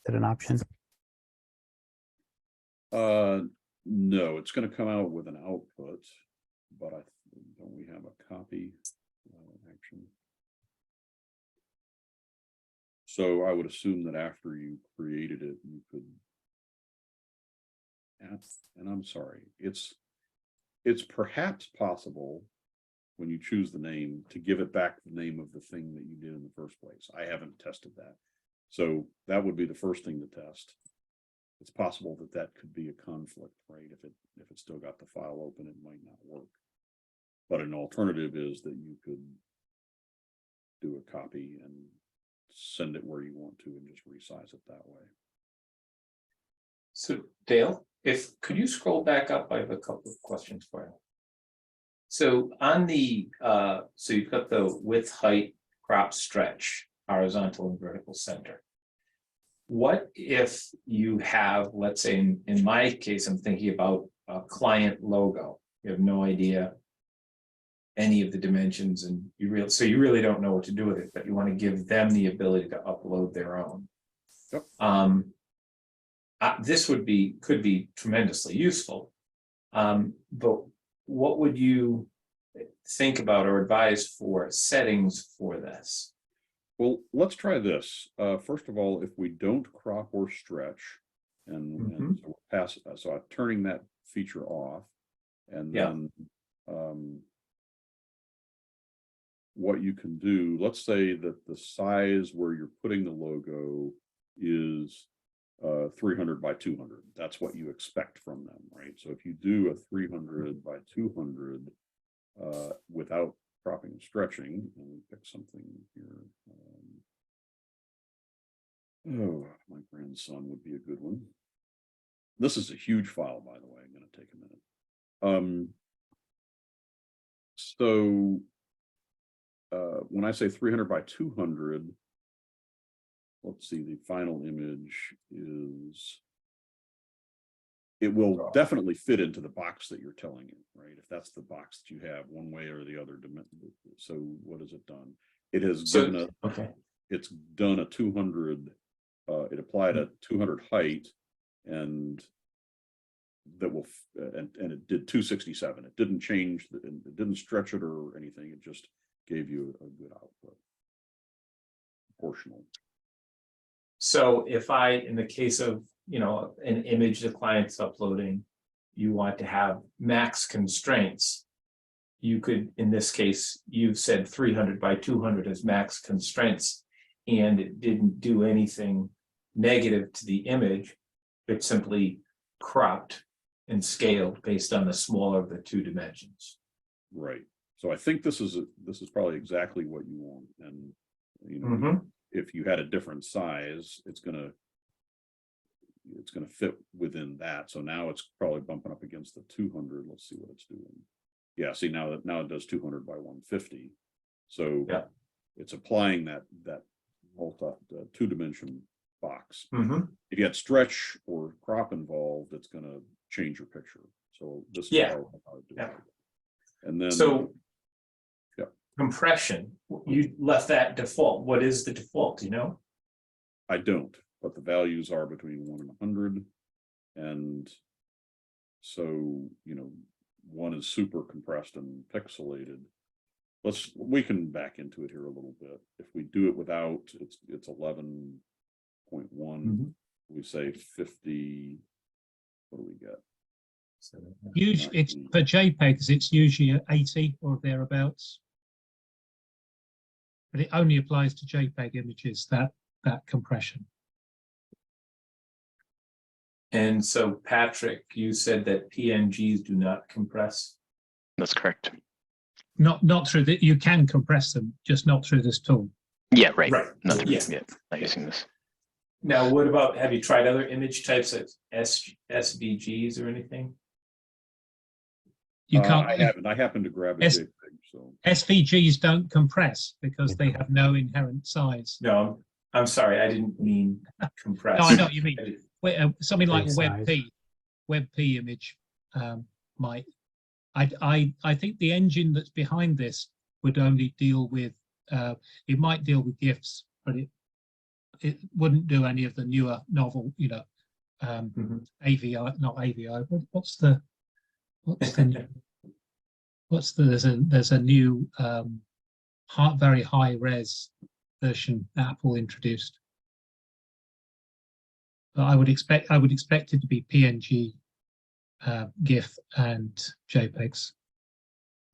that an option? No, it's going to come out with an output, but don't we have a copy action? So I would assume that after you created it, you could. And I'm sorry, it's perhaps possible when you choose the name to give it back the name of the thing that you did in the first place. I haven't tested that. So that would be the first thing to test. It's possible that that could be a conflict, right? If it's still got the file open, it might not work. But an alternative is that you could do a copy and send it where you want to and just resize it that way. So Dale, could you scroll back up? I have a couple of questions for you. So on the so you've got the width, height, crop, stretch, horizontal and vertical center. What if you have, let's say in my case, I'm thinking about a client logo. You have no idea any of the dimensions, and you really don't know what to do with it, but you want to give them the ability to upload their own. Yep. This could be tremendously useful. But what would you think about or advise for settings for this? Well, let's try this. First of all, if we don't crop or stretch, and so we're past, so I'm turning that feature off, and then what you can do, let's say that the size where you're putting the logo is 300 by 200. That's what you expect from them, right? So if you do a 300 by 200 without cropping and stretching, and we pick something here. Oh, my grandson would be a good one. This is a huge file, by the way. I'm going to take a minute. So when I say 300 by 200, let's see, the final image is, it will definitely fit into the box that you're telling it, right? If that's the box that you have, one way or the other. So what has it done? It has it's done a 200, it applied a 200 height, and that will, and it did 267. It didn't change, it didn't stretch it or anything. It just gave you a good output. Proportional. So if in the case of, an image the client's uploading, you want to have max constraints, you could, in this case, you've said 300 by 200 as max constraints, and it didn't do anything negative to the image. It simply cropped and scaled based on the smaller of the two dimensions. Right. So I think this is probably exactly what you want. And You know, Mhm. if you had a different size, it's gonna fit within that. So now it's probably bumping up against the 200. Let's see what it's doing. Yeah, see now it does 200 by 150. So Yeah. it's applying that two-dimension box. Mhm. If you had stretch or crop involved, it's going to change your picture. So this is Yeah. how I do Yeah. it. And then So yeah. compression, you left that default. What is the default? Do you know? I don't, but the values are between 1 and 100. And so, you know, 1 is super compressed and pixelated. We can back into it here a little bit. If we do it without, it's 11.1. Mhm. We say 50. What do we get? Usually, it's for JPEGs, it's usually at 80 or thereabouts. But it only applies to JPEG images, that compression. And so, Patrick, you said that PNGs do not compress. That's correct. Not through the, you can compress them, just not through this tool. Yeah, right. Right. Not through, Yeah. yeah, not using this. Now, what about, have you tried other image types like SVGs or anything? You can't. I haven't. I happened to grab a S- JPEG. So SVGs don't compress because they have no inherent size. No, I'm sorry, I didn't mean compress. No, I know what you mean. Something like a Size. WebP image might. I think the engine that's behind this would only deal with. It might deal with GIFs, but it wouldn't do any of the newer novel. You know, Mhm. AVI, not AVI. What's the there's a new very high res version Apple introduced. But I would expect it to be PNG, GIF, and JPEGs.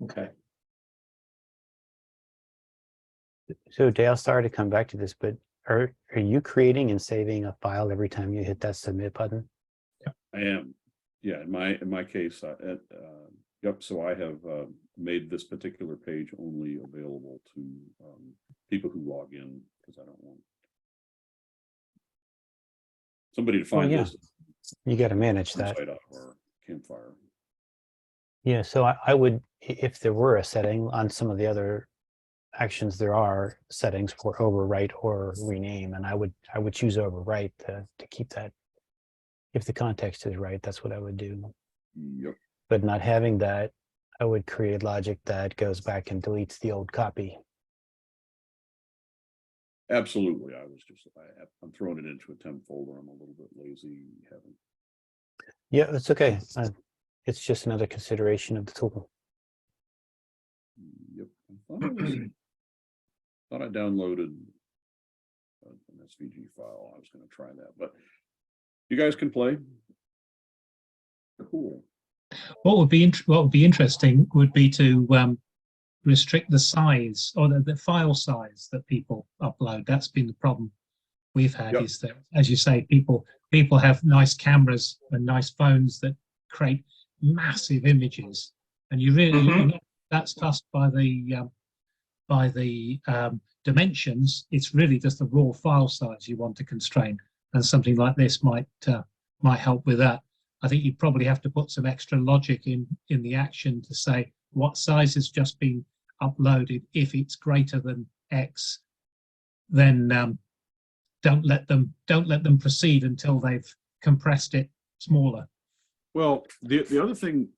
Okay. So Dale, sorry to come back to this, but are you creating and saving a file every time you hit that submit button? I am. Yeah, in my case, yep. So I have made this particular page only available to people who log in because I don't want somebody to find yeah. this. You got to manage that. Out of our Campfire. Yeah, so I would, if there were a setting on some of the other actions, there are settings for overwrite or rename, and I would choose overwrite to keep that. If the context is right, that's what I would do. Yep. But not having that, I would create logic that goes back and deletes the old copy. Absolutely. I'm throwing it into a temp folder. I'm a little bit lazy. Haven't. Yeah, it's okay. It's just another consideration of the tool. Yep. Thought I downloaded an SVG file. I was going to try that, but you guys can play. Cool. What would be interesting would be to restrict the size or the file size that people upload. That's been the problem we've had. Yep. Is that, as you say, people have nice cameras and nice phones that create massive images, and you really you're not that's fussed by the dimensions. It's really just the raw file size you want to constrain, and something like this might help with that. I think you'd probably have to put some extra logic in the action to say what size has just been uploaded. If it's greater than X, then don't let them proceed until they've compressed it smaller. Well, the other thing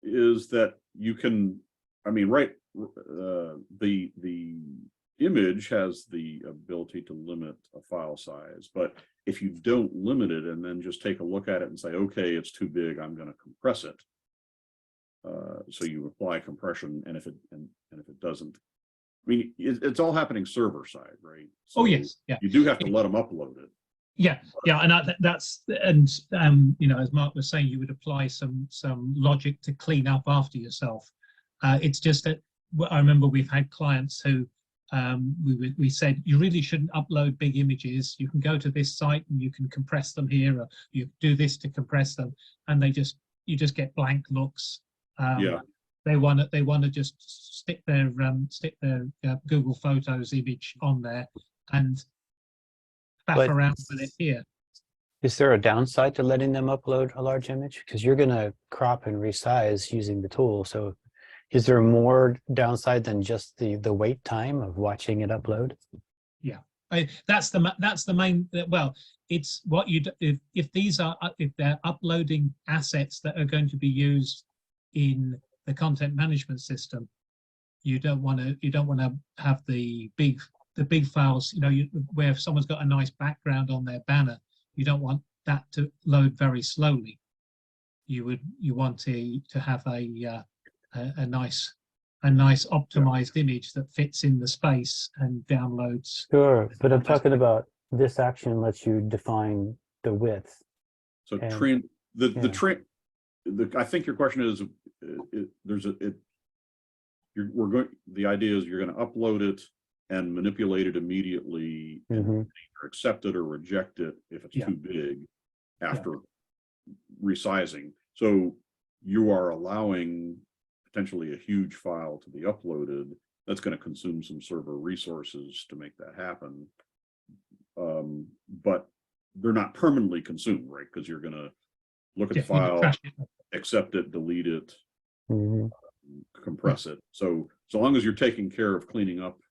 is that you can, I mean, right, the image has the ability to limit a file size, but if you don't limit it and then just take a look at it and say, okay, it's too big, I'm going to compress it. So you apply compression, and if it doesn't, I mean, it's all happening server side, right? So oh yes, yeah. You do have to let them upload it. Yeah, and that's you know, as Mark was saying, you would apply some logic to clean up after yourself. It's just that I remember we've had clients who we said you really shouldn't upload big images. You can go to this site and you can compress them here, or you do this to compress them, and you just get blank looks. Yeah. they want to just stick their Google Photos image on there and faff But- around with it here. Is there a downside to letting them upload a large image? Because you're going to crop and resize using the tool. So is there more downside than just the wait time of watching it upload? That's the main. Well, it's what you do if they're uploading assets that are going to be used in the content management system. You don't want to have the big files. Where someone's got a nice background on their banner. You don't want that to load very slowly. You want to have a nice optimized image that fits in the space and downloads. Sure, but I'm talking about this action lets you define the width. So And- I think your question is, the idea is you're going to upload it and manipulate it immediately, and Mhm. either accept it or reject it if it's Yeah. too big after resizing. So you are allowing potentially a huge file to be uploaded. That's going to consume some server resources to make that happen. But they're not permanently consumed, right? Because you're going to look at the file, Crash it. accept it, delete it, Mhm. compress it. So long as you're taking care of cleaning up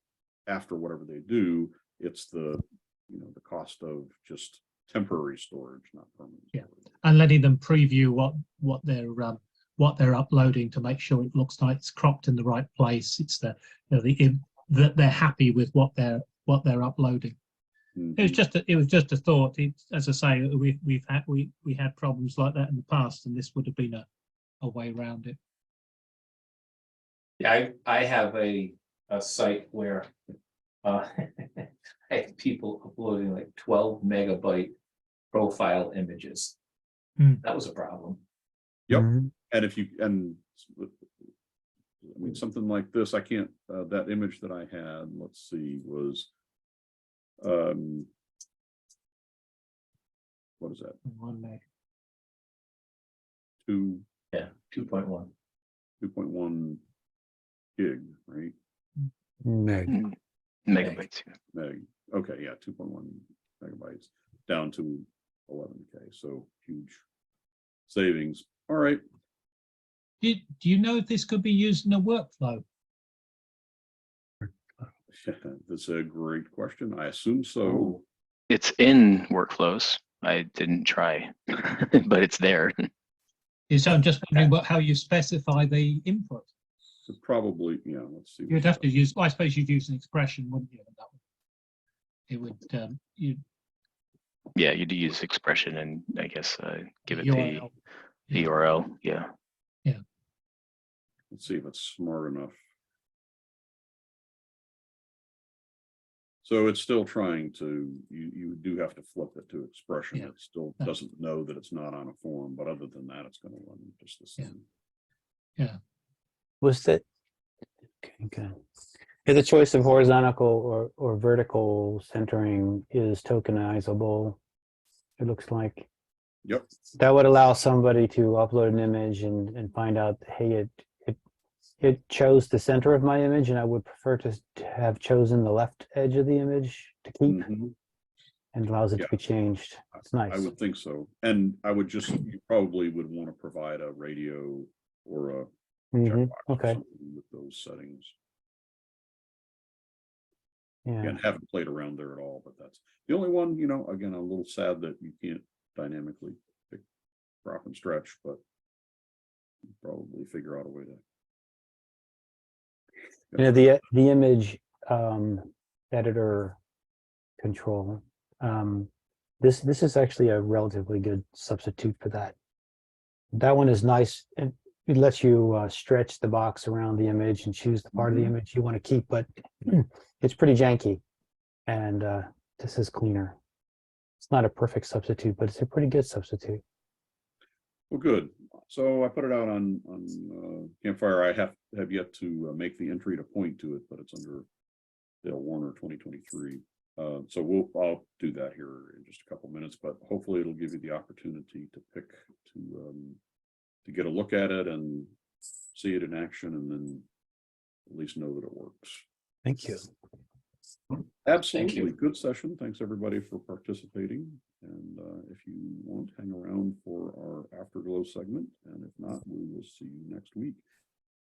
after whatever they do, it's the cost of just temporary storage, not permanent. Yeah. storage. And letting them preview what they're uploading to make sure it looks like it's cropped in the right place. It's that they're happy with what they're uploading. Mhm. It was just a thought. As I say, we had problems like that in the past, and this would have been a way around it. Yeah, I have a site where I have people uploading like 12 megabyte profile images. That was a problem. Yep. Mhm. And I mean, something like this, I can't, that image that I had, let's see, was, what is that? 1 meg. 2.1. 2.1 gig, right? Meg. Megabytes. Meg. Okay, yeah, 2.1 megabytes down to 11K. So huge savings. All right. Do you know if this could be used in a workflow? That's a great question. I assume so. Oh. It's in workflows. I didn't try, but it's there. So I'm just wondering how you specify the input. Probably, yeah. Let's see. You'd have to use. I suppose you'd use an expression, wouldn't you? It would. Yeah, you'd use expression and I guess give it URL. the URL. Yeah. Let's see if it's smart enough. So it's still trying to, you do have to flip it to expression. Yeah. It still doesn't know that it's not on a form, but other than that, it's going to run just the same. Yeah. Was that okay? Yeah, the choice of horizontal or vertical centering is tokenizable. It looks like Yep. that would allow somebody to upload an image and find out, hey, it chose the center of my image, and I would prefer to have chosen the left edge of the image to keep, Mhm. and allows it to Yeah. be changed. It's nice. I would think so. And I would just, you probably would want to provide a radio or a Mhm. checkbox or Okay. something with those settings. Yeah. Again, haven't played around there at all, but that's the only one, again, I'm a little sad that you can't dynamically pick, drop and stretch, but probably figure out a way to. The image editor control. This is actually a relatively good substitute for that. That one is nice, and it lets you stretch the box around the image and choose the part of the image you want to keep, but it's pretty janky, and this is cleaner. It's not a perfect substitute, but it's a pretty good substitute. Well, good. So I put it out on Campfire. I have yet to make the entry to point to it, but it's under Dale Warner 2023. So I'll do that here in just a couple minutes, but hopefully it'll give you the opportunity to pick to get a look at it and see it in action and then at least know that it works. Thank you. Absolutely. Good session. Thanks everybody for participating. And if you want, hang around for our Afterglow segment. And if not, we will see you next week.